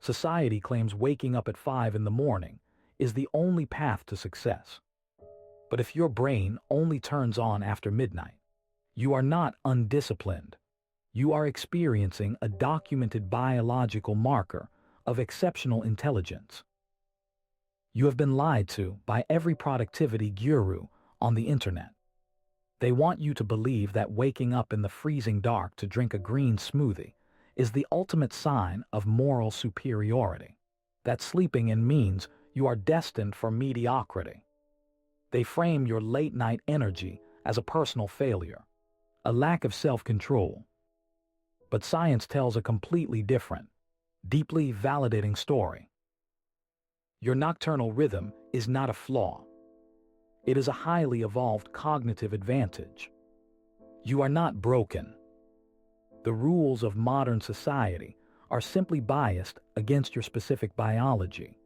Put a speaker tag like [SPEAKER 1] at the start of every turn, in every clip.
[SPEAKER 1] Society claims waking up at 5 in the morning is the only path to success. But if your brain only turns on after midnight, you are not undisciplined. You are experiencing a documented biological marker of exceptional intelligence. You have been lied to by every productivity guru on the internet. They want you to believe that waking up in the freezing dark to drink a green smoothie is the ultimate sign of moral superiority, that sleeping in means you are destined for mediocrity. They frame your late-night energy as a personal failure, a lack of self-control. But science tells a completely different, deeply validating story. Your nocturnal rhythm is not a flaw. It is a highly evolved cognitive advantage. You are not broken. The rules of modern society are simply biased against your specific biology.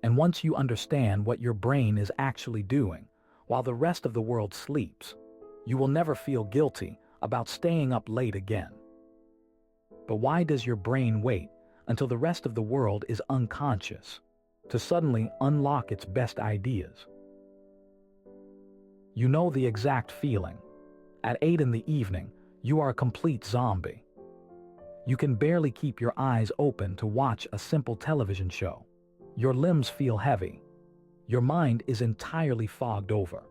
[SPEAKER 1] And once you understand what your brain is actually doing while the rest of the world sleeps, you will never feel guilty about staying up late again. But why does your brain wait until the rest of the world is unconscious to suddenly unlock its best ideas? You know the exact feeling. At 8 in the evening, you are a complete zombie. You can barely keep your eyes open to watch a simple television show. Your limbs feel heavy. Your mind is entirely fogged over.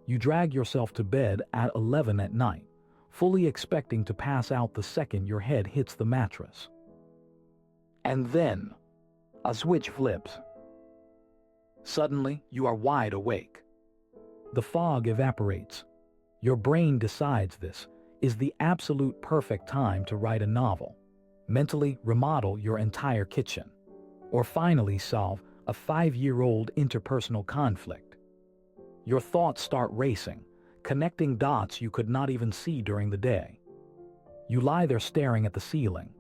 [SPEAKER 1] You drag yourself to bed at 11 at night, fully expecting to pass out the second your head hits the mattress. And then, a switch flips. Suddenly, you are wide awake. The fog evaporates. Your brain decides this is the absolute perfect time to write a novel, mentally remodel your entire kitchen, or finally solve a 5-year-old interpersonal conflict. Your thoughts start racing, connecting dots you could not even see during the day. You lie there staring at the ceiling,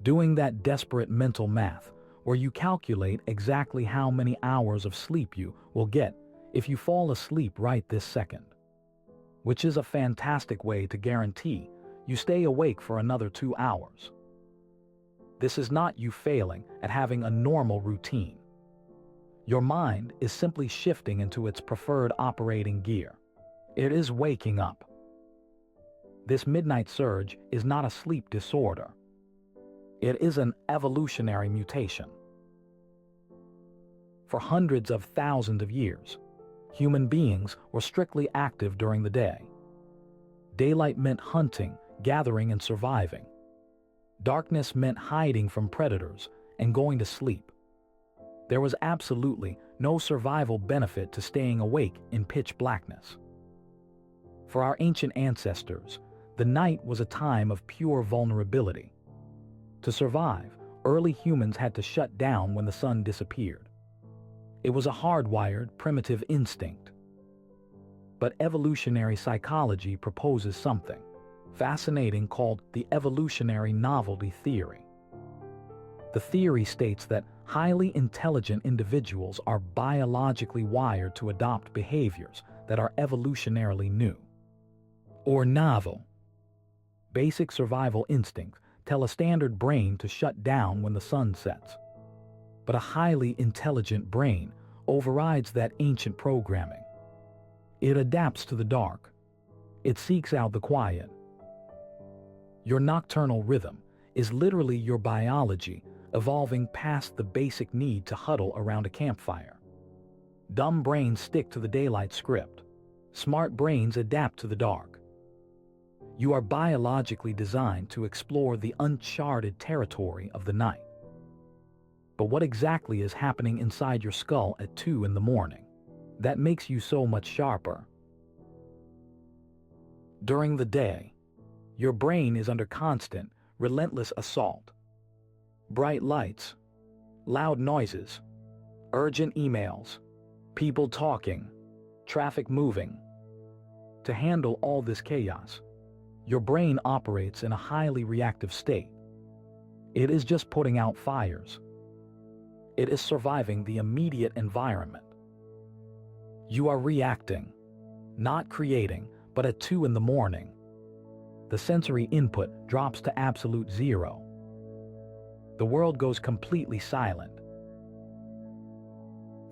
[SPEAKER 1] doing that desperate mental math where you calculate exactly how many hours of sleep you will get if you fall asleep right this second, which is a fantastic way to guarantee you stay awake for another 2 hours. This is not you failing at having a normal routine. Your mind is simply shifting into its preferred operating gear. It is waking up. This midnight surge is not a sleep disorder. It is an evolutionary mutation. For hundreds of thousands of years, human beings were strictly active during the day. Daylight meant hunting, gathering, and surviving. Darkness meant hiding from predators and going to sleep. There was absolutely no survival benefit to staying awake in pitch blackness. For our ancient ancestors, the night was a time of pure vulnerability. To survive, early humans had to shut down when the sun disappeared. It was a hardwired, primitive instinct. But evolutionary psychology proposes something fascinating called the Evolutionary Novelty Theory. The theory states that highly intelligent individuals are biologically wired to adopt behaviors that are evolutionarily new or novel. Basic survival instincts tell a standard brain to shut down when the sun sets. But a highly intelligent brain overrides that ancient programming. It adapts to the dark. It seeks out the quiet. Your nocturnal rhythm is literally your biology evolving past the basic need to huddle around a campfire. Dumb brains stick to the daylight script. Smart brains adapt to the dark. You are biologically designed to explore the uncharted territory of the night. But what exactly is happening inside your skull at 2 in the morning that makes you so much sharper? During the day, your brain is under constant, relentless assault. Bright lights, loud noises, urgent emails, people talking, traffic moving. To handle all this chaos, your brain operates in a highly reactive state. It is just putting out fires. It is surviving the immediate environment. You are reacting, not creating, but at 2 in the morning, the sensory input drops to absolute zero. The world goes completely silent.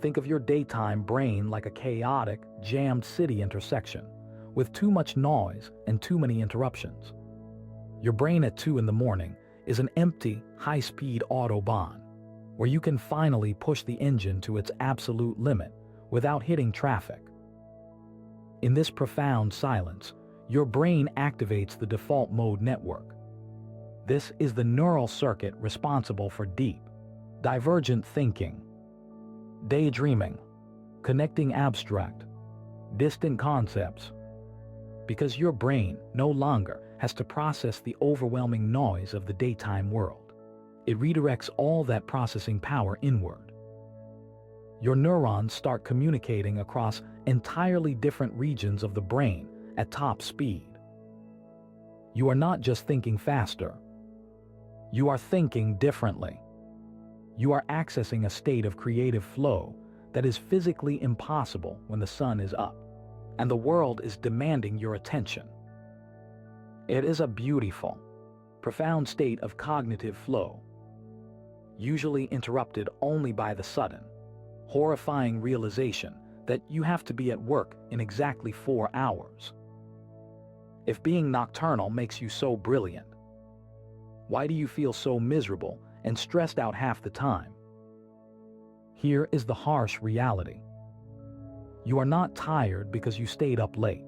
[SPEAKER 1] Think of your daytime brain like a chaotic, jammed city intersection, with too much noise and too many interruptions. Your brain at 2 in the morning is an empty, high-speed Autobahn, where you can finally push the engine to its absolute limit without hitting traffic. In this profound silence, your brain activates the default mode network. This is the neural circuit responsible for deep, divergent thinking, daydreaming, connecting abstract, distant concepts. Because your brain no longer has to process the overwhelming noise of the daytime world. It redirects all that processing power inward. Your neurons start communicating across entirely different regions of the brain at top speed. You are not just thinking faster. You are thinking differently. You are accessing a state of creative flow that is physically impossible when the sun is up and the world is demanding your attention. It is a beautiful, profound state of cognitive flow, usually interrupted only by the sudden, horrifying realization that you have to be at work in exactly 4 hours. If being nocturnal makes you so brilliant, why do you feel so miserable and stressed out half the time? Here is the harsh reality. You are not tired because you stayed up late.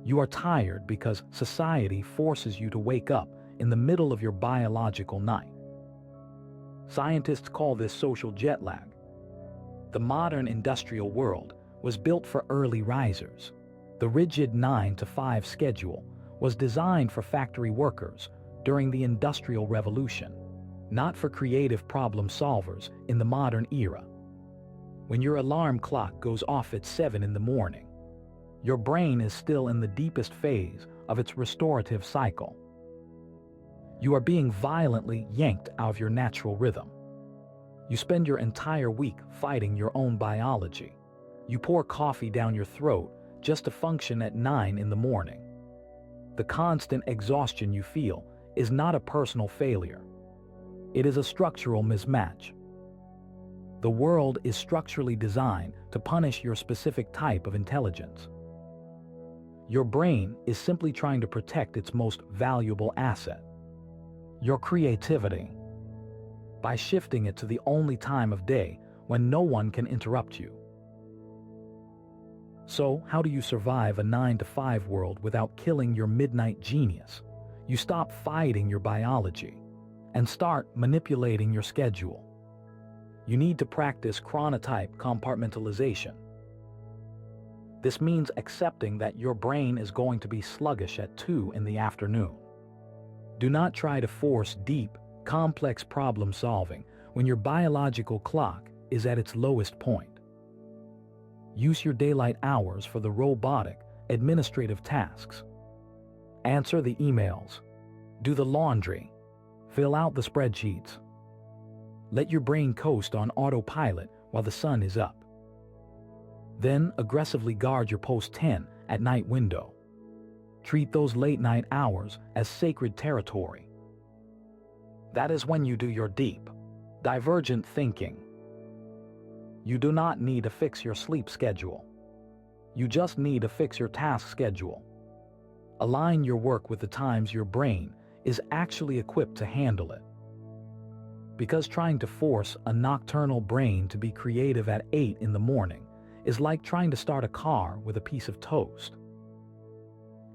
[SPEAKER 1] You are tired because society forces you to wake up in the middle of your biological night. Scientists call this social jet lag. The modern industrial world was built for early risers. The rigid 9-to-5 schedule was designed for factory workers during the Industrial Revolution, not for creative problem solvers in the modern era. When your alarm clock goes off at 7 in the morning, your brain is still in the deepest phase of its restorative cycle. You are being violently yanked out of your natural rhythm. You spend your entire week fighting your own biology. You pour coffee down your throat just to function at 9 in the morning. The constant exhaustion you feel is not a personal failure. It is a structural mismatch. The world is structurally designed to punish your specific type of intelligence. Your brain is simply trying to protect its most valuable asset, your creativity, by shifting it to the only time of day when no one can interrupt you. So, how do you survive a 9-to-5 world without killing your midnight genius? You stop fighting your biology and start manipulating your schedule. You need to practice chronotype compartmentalization. This means accepting that your brain is going to be sluggish at 2 in the afternoon. Do not try to force deep, complex problem solving when your biological clock is at its lowest point. Use your daylight hours for the robotic, administrative tasks. Answer the emails. Do the laundry. Fill out the spreadsheets. Let your brain coast on autopilot while the sun is up. Then aggressively guard your post-10 at night window. Treat those late-night hours as sacred territory. That is when you do your deep, divergent thinking. You do not need to fix your sleep schedule. You just need to fix your task schedule. Align your work with the times your brain is actually equipped to handle it. Because trying to force a nocturnal brain to be creative at 8 in the morning is like trying to start a car with a piece of toast.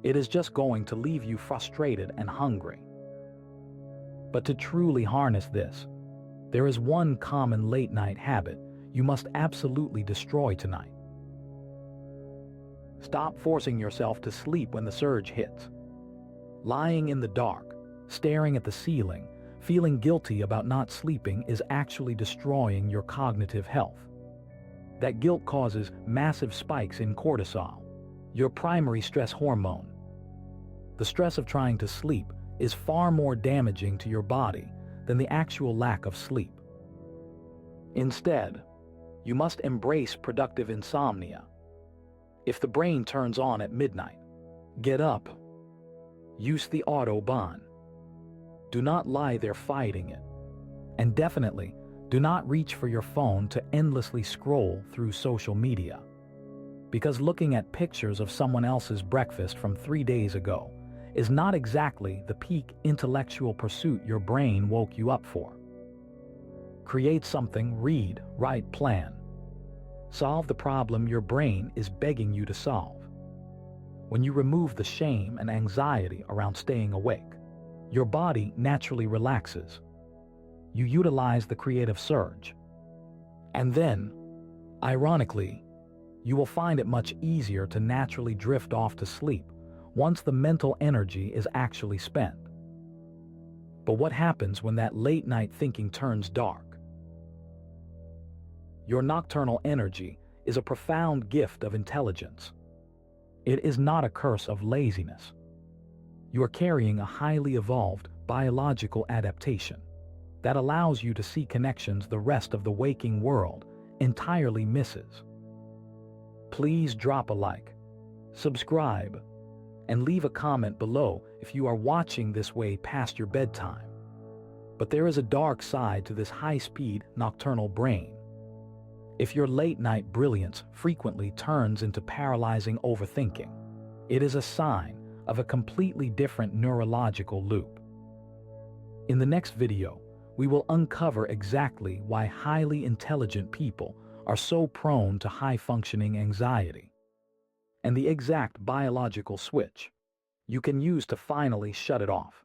[SPEAKER 1] It is just going to leave you frustrated and hungry. But to truly harness this, there is one common late-night habit you must absolutely destroy tonight. Stop forcing yourself to sleep when the surge hits. Lying in the dark, staring at the ceiling, feeling guilty about not sleeping is actually destroying your cognitive health. That guilt causes massive spikes in cortisol, your primary stress hormone. The stress of trying to sleep is far more damaging to your body than the actual lack of sleep. Instead, you must embrace productive insomnia. If the brain turns on at midnight, get up. Use the Autobahn. Do not lie there fighting it. And definitely, do not reach for your phone to endlessly scroll through social media. Because looking at pictures of someone else's breakfast from 3 days ago is not exactly the peak intellectual pursuit your brain woke you up for. Create something, read, write, plan. Solve the problem your brain is begging you to solve. When you remove the shame and anxiety around staying awake, your body naturally relaxes. You utilize the creative surge. And then, ironically, you will find it much easier to naturally drift off to sleep once the mental energy is actually spent. But what happens when that late-night thinking turns dark? Your nocturnal energy is a profound gift of intelligence. It is not a curse of laziness. You are carrying a highly evolved biological adaptation that allows you to see connections the rest of the waking world entirely misses. Please drop a like, subscribe, and leave a comment below if you are watching this way past your bedtime. But there is a dark side to this high-speed nocturnal brain. If your late-night brilliance frequently turns into paralyzing overthinking, it is a sign of a completely different neurological loop. In the next video, we will uncover exactly why highly intelligent people are so prone to high-functioning anxiety, and the exact biological switch you can use to finally shut it off.